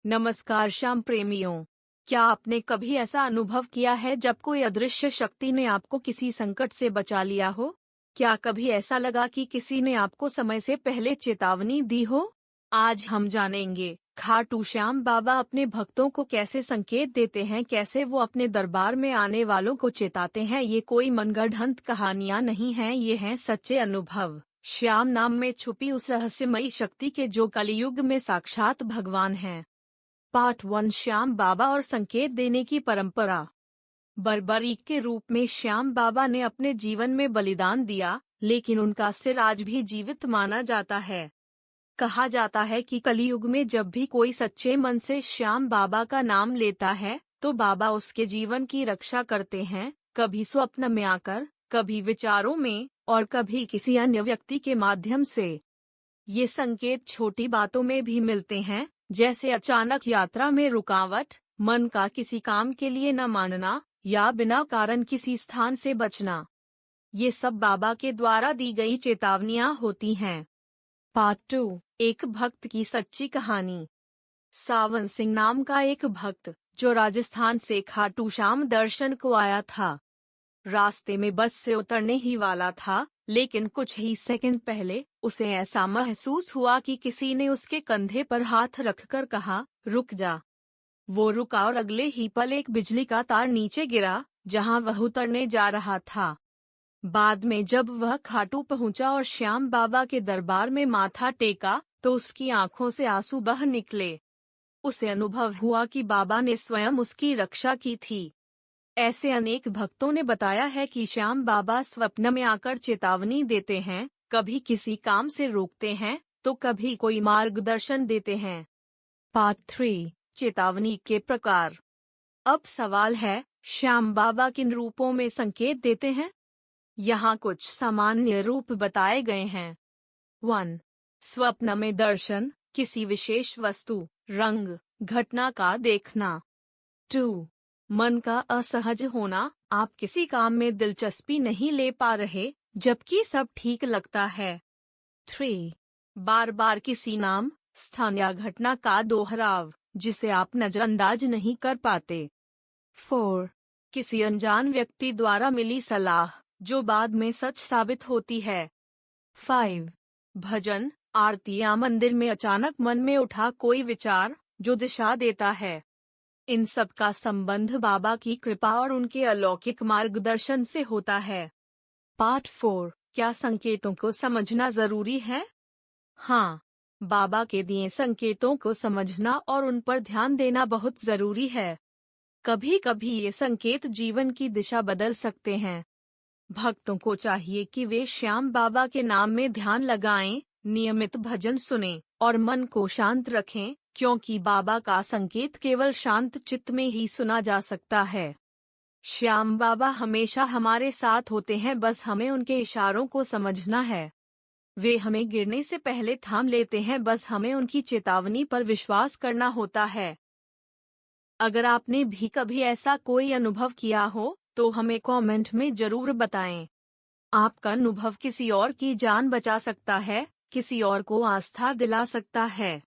नमस्कार श्याम प्रेमियों। क्या आपने कभी ऐसा अनुभव किया है जब कोई अदृश्य शक्ति ने आपको किसी संकट से बचा लिया हो? क्या कभी ऐसा लगा कि किसी ने आपको समय से पहले चेतावनी दी हो? आज हम जानेंगे खाटू श्याम बाबा अपने भक्तों को कैसे संकेत देते हैं, कैसे वो अपने दरबार में आने वालों को चेताते हैं। ये कोई मनगढ़ंत कहानियां नहीं हैं, ये हैं सच्चे अनुभव। श्याम नाम में छुपी उस रहस्यमयी शक्ति के जो कलयुग में साक्षात भगवान हैं। पार्ट 1, श्याम बाबा और संकेत देने की परंपरा। बर्बरीक के रूप में श्याम बाबा ने अपने जीवन में बलिदान दिया, लेकिन उनका सिर आज भी जीवित माना जाता है। कहा जाता है कि कलयुग में जब भी कोई सच्चे मन से श्याम बाबा का नाम लेता है, तो बाबा उसके जीवन की रक्षा करते हैं, कभी स्वप्न में आकर, कभी विचारों में, और कभी किसी अन्य व्यक्ति के माध्यम से। ये संकेत छोटी बातों में भी मिलते हैं, जैसे अचानक यात्रा में रुकावट, मन का किसी काम के लिए न मानना, या बिना कारण किसी स्थान से बचना। ये सब बाबा के द्वारा दी गई चेतावनियां होती हैं। पार्ट 2, एक भक्त की सच्ची कहानी। सावन सिंह नाम का एक भक्त, जो राजस्थान से खाटू श्याम दर्शन को आया था, रास्ते में बस से उतरने ही वाला था, लेकिन कुछ ही सेकंड पहले उसे ऐसा महसूस हुआ कि किसी ने उसके कंधे पर हाथ रखकर कहा, रुक जा। वो रुका और अगले ही पल एक बिजली का तार नीचे गिरा, जहां वह उतरने जा रहा था। बाद में जब वह खाटू पहुंचा और श्याम बाबा के दरबार में माथा टेका, तो उसकी आंखों से आंसू बह निकले। उसे अनुभव हुआ कि बाबा ने स्वयं उसकी रक्षा की थी। ऐसे अनेक भक्तों ने बताया है कि श्याम बाबा स्वप्न में आकर चेतावनी देते हैं, कभी किसी काम से रोकते हैं, तो कभी कोई मार्गदर्शन देते हैं। पार्ट 3, चेतावनी के प्रकार। अब सवाल है, श्याम बाबा किन रूपों में संकेत देते हैं? यहाँ कुछ सामान्य रूप बताए गए हैं। 1. स्वप्न में दर्शन, किसी विशेष वस्तु, रंग, घटना का देखना। 2. मन का असहज होना, आप किसी काम में दिलचस्पी नहीं ले पा रहे, जबकि सब ठीक लगता है। 3. बार बार किसी नाम, स्थान या घटना का दोहराव, जिसे आप नजरअंदाज नहीं कर पाते। 4. किसी अनजान व्यक्ति द्वारा मिली सलाह, जो बाद में सच साबित होती है। 5. भजन, आरती या मंदिर में अचानक मन में उठा कोई विचार, जो दिशा देता है। इन सब का संबंध बाबा की कृपा और उनके अलौकिक मार्गदर्शन से होता है। पार्ट 4, क्या संकेतों को समझना जरूरी है? हाँ, बाबा के दिए संकेतों को समझना और उन पर ध्यान देना बहुत जरूरी है। कभी कभी ये संकेत जीवन की दिशा बदल सकते हैं। भक्तों को चाहिए कि वे श्याम बाबा के नाम में ध्यान लगाएं, नियमित भजन सुनें, और मन को शांत रखें, क्योंकि बाबा का संकेत केवल शांत चित्त में ही सुना जा सकता है। श्याम बाबा हमेशा हमारे साथ होते हैं, बस हमें उनके इशारों को समझना है। वे हमें गिरने से पहले थाम लेते हैं, बस हमें उनकी चेतावनी पर विश्वास करना होता है। अगर आपने भी कभी ऐसा कोई अनुभव किया हो, तो हमें कमेंट में जरूर बताएं। आपका अनुभव किसी और की जान बचा सकता है, किसी और को आस्था दिला सकता है।